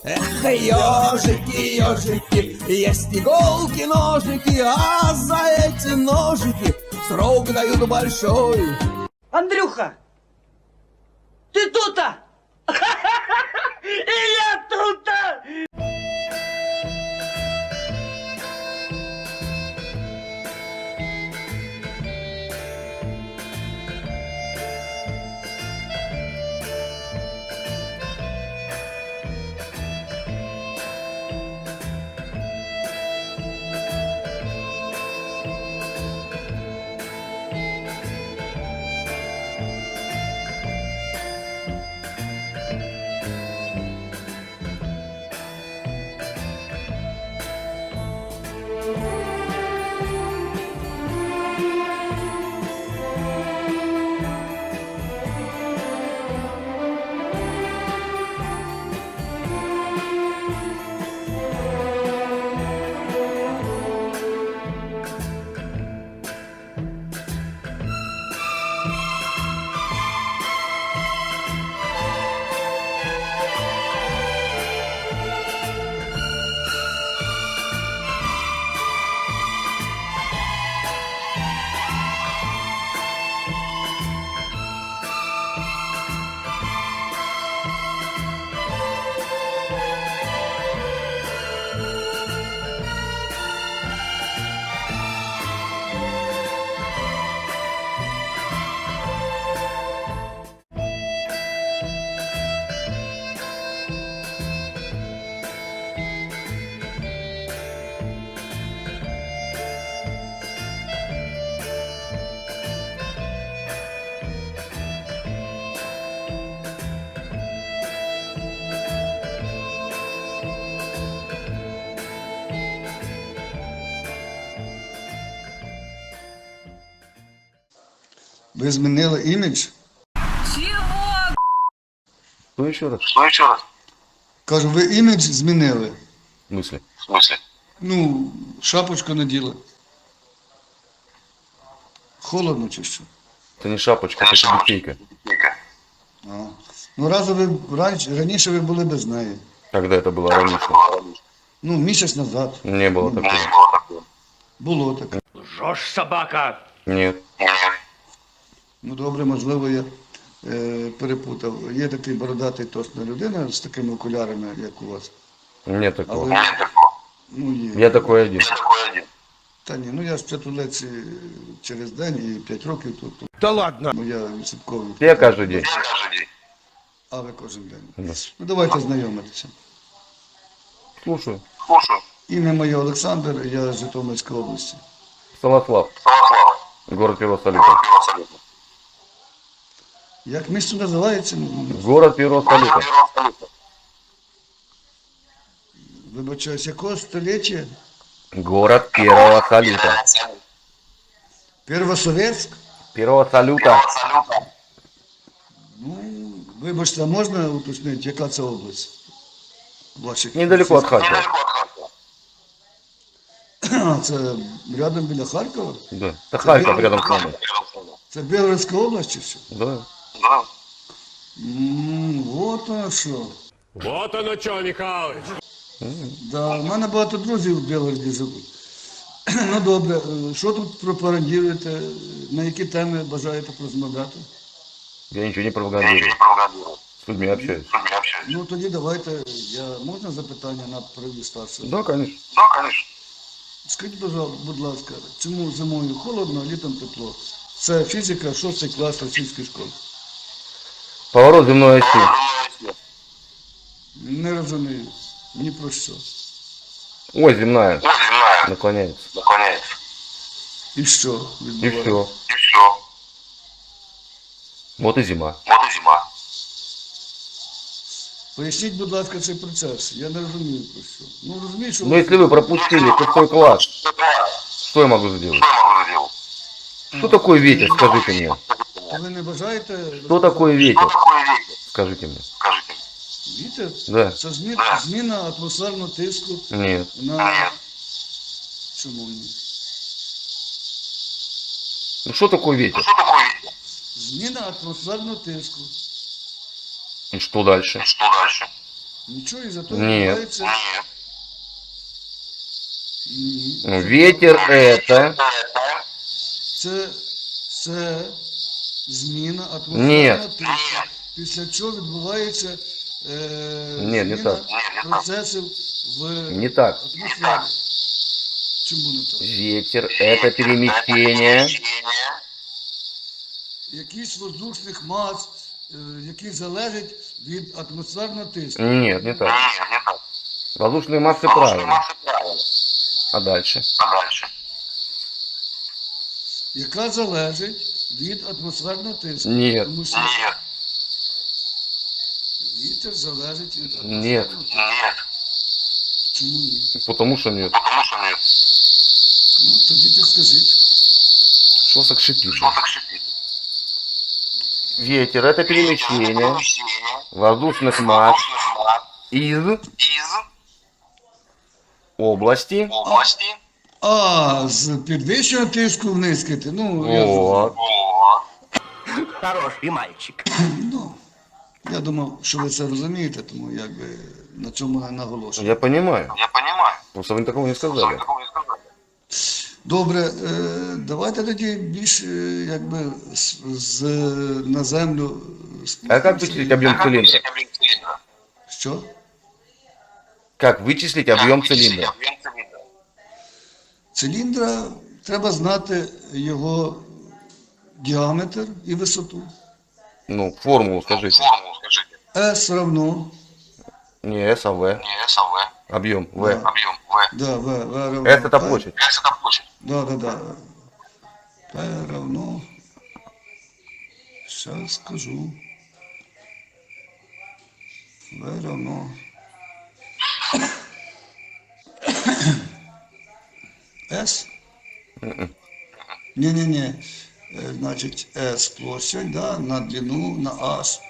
Эх, ежики, ежики, есть иголки, ножики, а за эти ножики срок дают большой. Андрюха, ты тут-то? И я тут-то! Ви змінили імідж? Что еще раз? Что еще раз? Кажу, ви імідж змінили. В смысле? В смысле? Ну, шапочку наділи. Холодно чи що? Это не шапочка, это бутейка. А. Ну, раніше ви були без неї. Когда это было раньше? Ну, місяць назад. Не было такого. Було таке. Жжешь, собака! Нет. Ну, добре, можливо, я перепутав. Є такий бородатий точно людина з такими окулярами, як у вас. Нет А такого. ви... Ну, є. Я такой один. Та ні, ну я ж в П'ятулеці через день і 5 років тут. Да ладно. Ну, я відсотковий. Я каждый день. А ви кожен день. Да. Ну, давайте знайомитися. Слушаю. Слушаю. Ім'я моє Олександр, я з Житомирської області. Саласлав. Слава. Город Первосолита. Як місто називається? Город Первосолита. Вибачаюсь, якого століття? Город Первого салюта. Первосовєтськ? Первого салюта. Ну, вибачте, а можна уточнити, яка це область? Ваших... Недалеко от Харькова. А, це рядом біля Харкова? Да. Это Харьков рядом с нами. Це Білгородська область чи що? Да. Вот оно що. Вот оно что, Михалыч. Да, у мене багато друзів в Білгороді живуть. Ну добре, що тут пропагандуєте, на які теми бажаєте порозмовляти? Я ничего не пропагандирую. С людьми общаюсь. Ну тоді давайте, можна запитання на праві старшого? Да, конечно. Да, конечно. Скажіть, будь ласка, чому зимою холодно, а літом тепло? Це фізика, 6 клас російської школи. Поворот земной оси. Не розумію, ні про що. Ой, земная. Земная Наклоняется. наклоняется. І що И відбувається? все. И все. Вот и зима. Вот и зима. Поясніть, будь ласка, цей процес. Я не розумію про що. Ну розумію, що... Но если вы пропустили 6 класс, что я могу сделать? Что я могу сделать? Что такое ветер, скажите мне? Ви не бажаєте... Что такое ветер? Что такое ветер? Скажите мне. Скажите. Вітер? Да. Це зміна атмосферного тиску Нет. на... Чому ні? Ну что такое ветер? Что такое ветер? Зміна атмосферного тиску. И что дальше? И что дальше? Нічого, і зато Ні. відбувається... Ні. Ну, ветер это... Це зміна Ні. атмосферного тиску. Після чого відбувається Ні, не зміна так. процесів в Не так. атмосфері. Чому не так? Ветер это перемещение. Якісь воздушних мас, які залежать від атмосферного тиску. Нет, не так. Воздушные массы правильно. А дальше? Яка залежить від атмосферного тиску. Ні. Тому що вітер залежить від атмосферного Нет. тиску. Чому ні? Потому что нет. Ну, тоді підскажіть. Что так шипит? Ветер это перемещение воздушных масс из области. А, з підвищеного тиску в низький. Ну, я Вот. Хороший мальчик. Ну, я думав, що ви це розумієте, тому якби на цьому не наголошую. Я понимаю. Просто вы такого не сказали. Добре, давайте тоді більш якби на землю А как вычислить объем цилиндра? Що? Как вычислить объем цилиндра? Циліндра треба знати його діаметр і висоту. Ну, формулу скажите. S равно, Не S, а V. Объем V. да, V равно. S это площадь. Да. P равно, сейчас скажу. V равно. S? Не. Значит, S площадь, да, на длину, на H.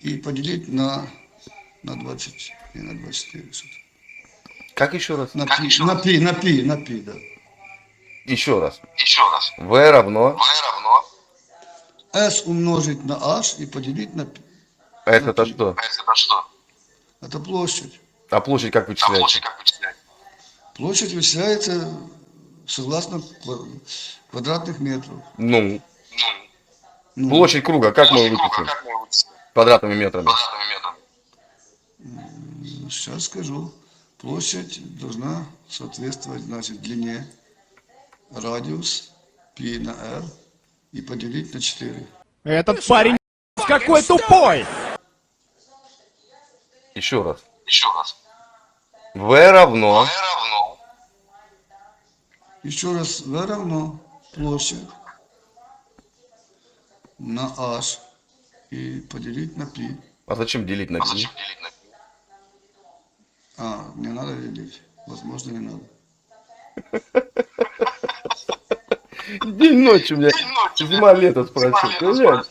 И поделить на 20, не на 24. что-то. Как еще раз? На пи, да. Еще раз. V равно. S умножить на H и поделить на пи. S это что? Это площадь. А площадь как вычисляется? Площадь вычисляется согласно квадратных метров. Ну, Ну, площадь круга как мы вычислим? Квадратными метрами. Сейчас скажу. Площадь должна соответствовать, значит, длине, радиус, пи на r и поделить на 4. Этот парень какой тупой! Еще раз. V равно. Еще раз, v равно площадь на h и поделить на пи. А зачем делить на π? А, не надо делить. Возможно, не надо. День ночью меня зима-лето спросил. Понимаешь?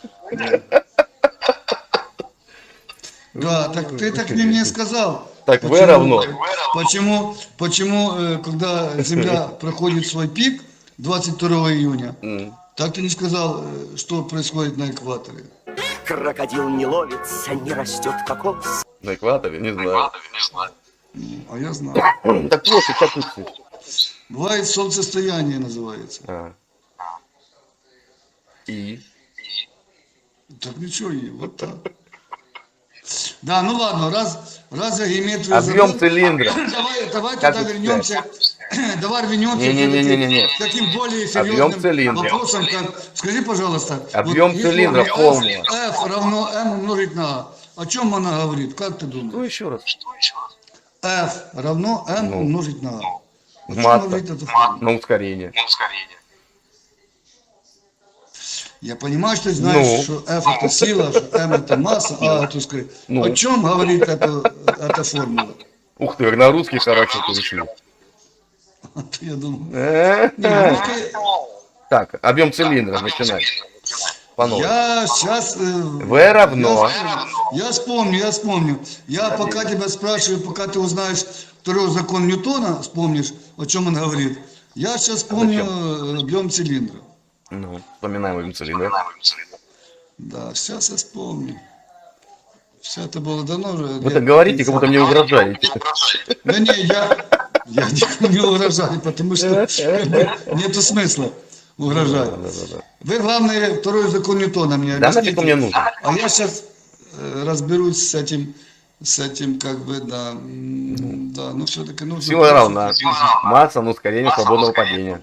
Да, так ты так мне сказал. Так, V равно. Почему, когда Земля проходит свой пик 22 июня, так ты не сказал, что происходит на экваторе? Крокодил не ловится, не растет кокос. На экваторе? Не знаю. А я знаю. Так площадь как вычислить? Бывает солнцестояние называется. А. И? Так ничего, и вот так. Да, ну ладно, раз я геометрию Объем забыл, цилиндра. Давай Как тогда вычислять? вернемся. Давай вернемся Не-не-не-не-не. к таким более Объем серьезным цилиндра. вопросам, как, скажи, пожалуйста, Объем если цилиндра, формула. F равно M умножить на A. О чем она говорит? Как ты Ну думаешь? еще раз. F равно M Ну. умножить на A. О чем Масса. говорит эта формула? На ускорение. Я понимаю, что ты знаешь, Ну. что F это сила, что M это масса, А это скорее. Ну. О чем говорит эта формула? Ух ты, на русский хорошо перешли. А то я думаю. Э-э. Так, объем цилиндра начинай. По новой. Я сейчас... V равно. Я вспомню. Я пока тебя спрашиваю, пока ты узнаешь второй закон Ньютона, вспомнишь, о чем он говорит. Я сейчас вспомню объем цилиндра. Ну, вспоминаем объем цилиндра. Да, сейчас я вспомню. Все это было давно уже. Вы так говорите, как будто мне угрожаете. Да не, я никому не угрожаю, потому что как бы, нету смысла угрожать. Вы, главное, второй закон Ньютона мне Да, объясните. нафиг он мне нужен? А я сейчас разберусь с этим, как бы, да, ну все-таки нужно... Сила равна. Масса на ускорение свободного падения.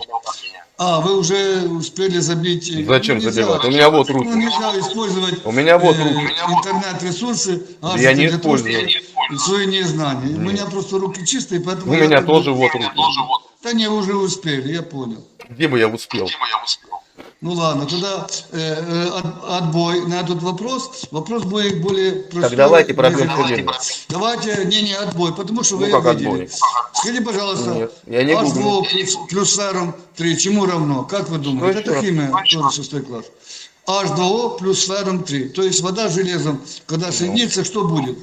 А, вы уже успели забить... Зачем нельзя. забивать? У меня вот руки. Ну, нельзя использовать У меня вот руки. интернет-ресурсы. Я не для того, использую. чтобы свои незнания. У меня просто руки чистые, поэтому... У я меня как бы- тоже вот руки. Да не, уже успели, я понял. Где бы я успел? Ну ладно, тогда отбой на этот вопрос. Вопрос будет более простой. Так давайте пробьем цилиндр. Давайте, не, отбой, потому что Ну, вы как видели. отбой? Скажите, пожалуйста, Нет, я не гуглю. H2O плюс феррум 3 чему равно? Как вы думаете? Что Это еще? химия, тоже 6 класс. H2O плюс феррум 3. То есть вода с железом, когда соединится, что будет?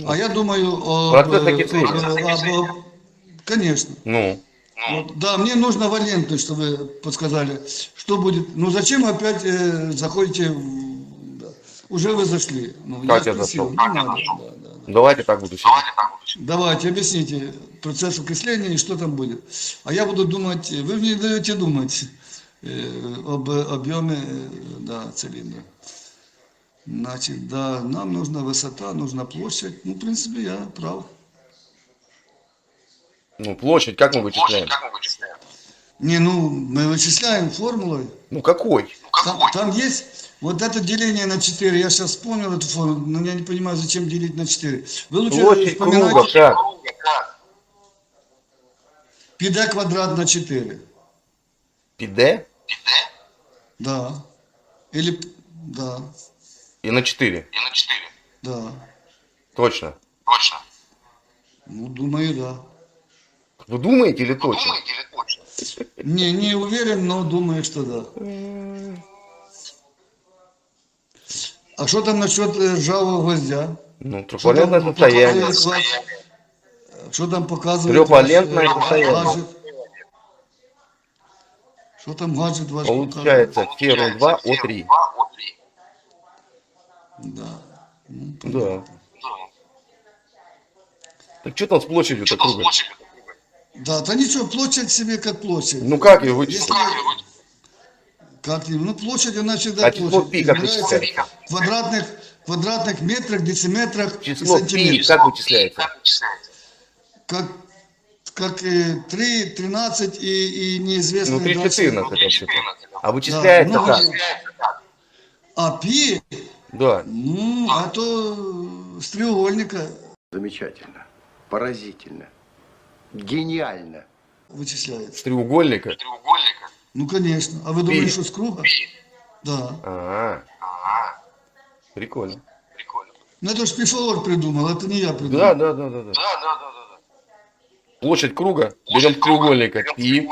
А я думаю... Процесс окисления. Конечно. Ну, Вот, да, мне нужно валентность, что вы подсказали. Что будет? Ну зачем опять заходите? Да. Уже вы зашли. Ну, Как я спросил, зашел? не надо, да. давайте так буду сидеть. Давайте, объясните процесс окисления и что там будет. А я буду думать, вы мне даете думать об объеме да, цилиндра. Значит, да, нам нужна высота, нужна площадь. Ну, в принципе, я прав. Ну, площадь как мы вычисляем? Не, ну, мы вычисляем формулой. Ну, какой? Там есть вот это деление на 4. Я сейчас вспомнил эту формулу, но я не понимаю, зачем делить на 4. Вы лучше Площадь круга вспоминайте как? πd квадрат на 4. Пиде Да. Или, да, и на 4. да. Точно. Ну, думаю, да. Вы думаете или точно? Не уверен, но думаю, что да. А что там насчет ржавого гвоздя? Ну, Что там трехвалентное состояние. показывает Что там показывает Трехвалентное ваш, состояние. гаджет? Что там гаджет ваш Получается феррум 2 О3. Да. Ну, Да. Так что там с площадью-то круга? Да, да ничего, площадь себе как площадь. Ну как ее вычислить? Как не? Ну площадь, она всегда А число площадь. пи как Измеряется вычисляется? в квадратных метрах, дециметрах и Число пи сантиметрах. как вычисляется? Как 3, 13 и неизвестные Внутри 14 вообще-то. А Да, вычисляется ну, как? А пи, Да. ну, а то с треугольника Замечательно, поразительно, гениально. вычисляется. С треугольника? Ну, конечно. А вы думаете, Пи. что с круга? Да. Прикольно. Ну, это же Пифагор придумал, это не я придумал. Да. Площадь круга берем с треугольника пи.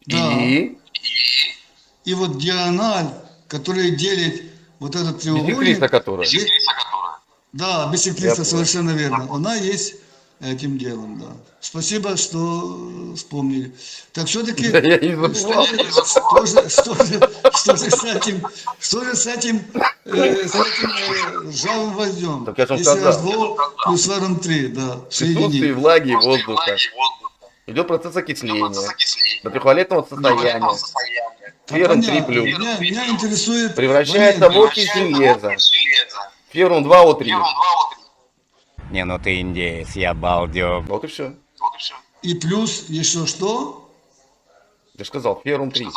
Да. И И вот диагональ, которая делит вот этот треугольник... бисектриса которая. Да, Я бисектриса, понял. совершенно верно. Она есть этим делом, да. Спасибо, что вспомнили. Так все-таки... Да я не забывал. Что же с этим ржавым гвоздем? Так я же вам Если сказал. H2O плюс феррум 3, да, В присутствии соединить. влаги и воздуха идет процесс окисления до трехвалентного состояния. Феррум 3 плюс. Меня интересует... Превращается в валентность. окись железа. Феррум 2 О3. Не, ну ты индеец, я балдег. Вот и все. И плюс еще что? Я же сказал, феррум 3.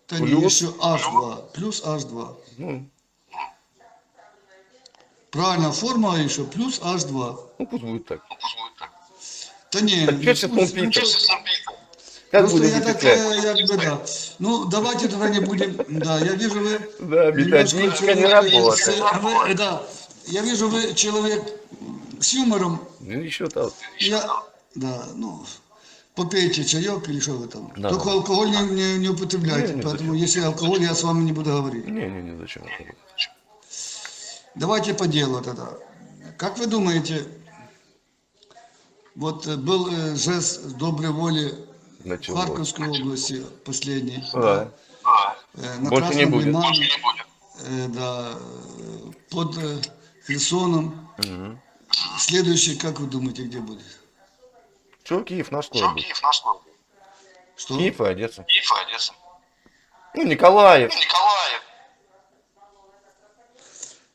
Да не, Плюс. еще H2. Плюс H2. Ну, Правильно, формула еще плюс H2. ну пусть будет так. Да не, Так что сейчас пусть- помпить? просто- Как Просто будем я так, вычислять? как бы, да. Ну, давайте тогда не будем, да, я вижу, вы... Да, немножко методичка не человек, работает. да, я вижу, вы человек с юмором. Ну еще так. Да, ну, попейте чаек или что вы там. Да. Только алкоголь не употребляйте, Не, поэтому если алкоголь, я с вами не буду говорить. Не, зачем. Давайте по делу тогда. Как вы думаете, вот был жест доброй воли в Началось. Харьковской области последний. Да. На Больше не Красном будет. Лимане, да, под Херсоном. Следующий, как вы думаете, где будет? Чё, Киев наш скоро будет? Что? Киев и Одесса. Ну, Николаев.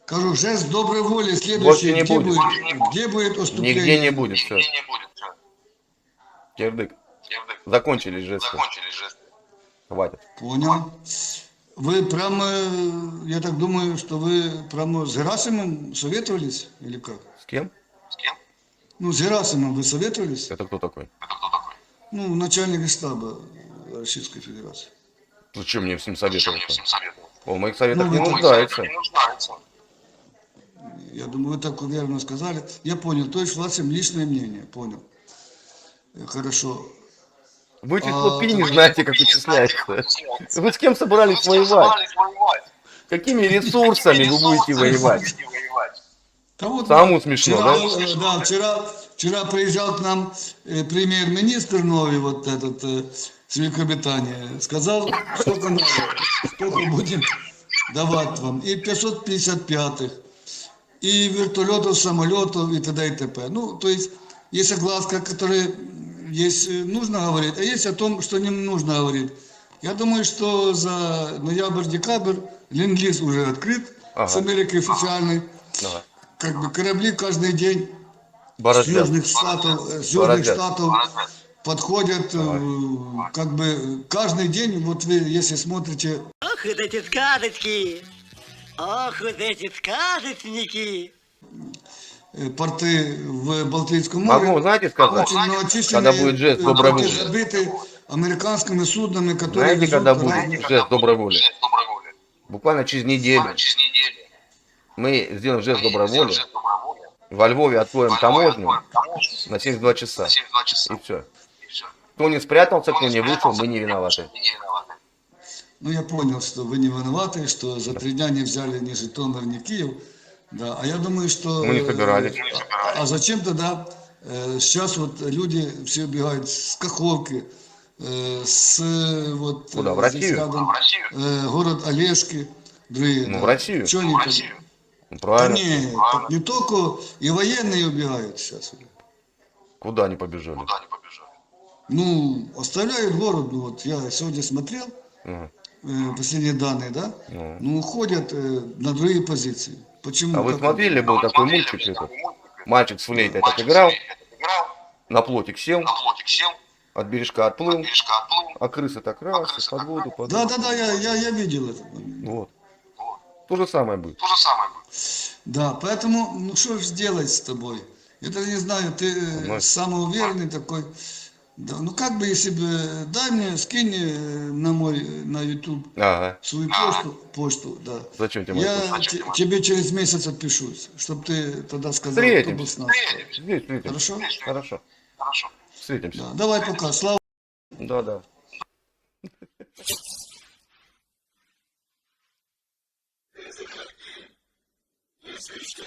Скажу, жест доброй воли Больше следующий, не где будет. где будет выступление? Нигде не будет, все. Кирдык. Закончились жесты. Хватит. Понял. Вы прямо, я так думаю, что вы прямо с Герасимом советовались или как? С кем? Ну, с Герасимом вы советовались? Это кто такой? Ну, начальник штаба Российской Федерации. Зачем мне с ним советоваться? Он в моих советах Ну, не вы- нуждается. Я думаю, вы так уверенно сказали. Я понял, то есть у вас личное мнение, понял. Хорошо. Вы число пи не знаете, как вычисляется. Вы с кем собрались воевать? Какими ресурсами вы будете воевать? Да вот, Самому смешно, вчера, вчера приезжал к нам премьер-министр новый, вот этот, с Великобритании. Сказал, сколько надо, столько будем давать вам. И 555-х, и вертолетов, самолетов, и т.д. и т.п. Ну, то есть, есть огласка, которые есть нужно говорить, а есть о том, что не нужно говорить. Я думаю, что за ноябрь-декабрь ленд-лиз уже открыт с Америкой официальный. Давай. Как бы корабли каждый день с Бороздят. Южных Штатов, Бороздят. подходят, как бы каждый день, вот вы, если смотрите, Ох, вот эти сказочки! Ох, вот эти сказочники! порты в Балтийском море, Могу, знаете, сказать, очень многочисленные, когда будет жест доброй воли? забиты американскими суднами, которые Знаете, везут когда будет разные- жест доброй воли? Буквально через неделю мы сделаем жест доброй воли. Во Львове откроем таможню на 72 часа. И все. Кто не спрятался, кто не вышел, мы не виноваты. Ну, я понял, что вы не виноваты, что за 3 дня не взяли ни Житомир, ни Киев. Да, а я думаю, что... Мы не собирались. А зачем тогда сейчас вот люди все убегают с Каховки, с вот... Куда, в здесь Россию? рядом, город Олежки, другие. Ну, да. в Россию. Чё они так? Ну, Да правильно. не, так не только и военные убегают сейчас. Куда они побежали? Ну, оставляют город, ну вот я сегодня смотрел, Ага. последние данные, да? Ну. Ну, уходят на другие позиции. Почему? А вы Как- смотрели, был такой мультик этот? Мальчик с флейтой так играл, на плотик сел, от бережка отплыл, а крыса так раз, под воду, под Да, воду. да, да, я видел это. Вот. То же самое будет. Да, поэтому, ну что же сделать с тобой? Я даже не знаю, ты Значит. самоуверенный такой. Да, ну как бы, если бы, дай мне, скинь на мой, на YouTube Ага. свою почту, да. Зачем тебе моя почта? Я тебе через месяц отпишусь, чтобы ты тогда сказал, кто был с нас. Встретимся. Хорошо? Хорошо. Встретимся. Да, давай пока, слава. Да. Если что,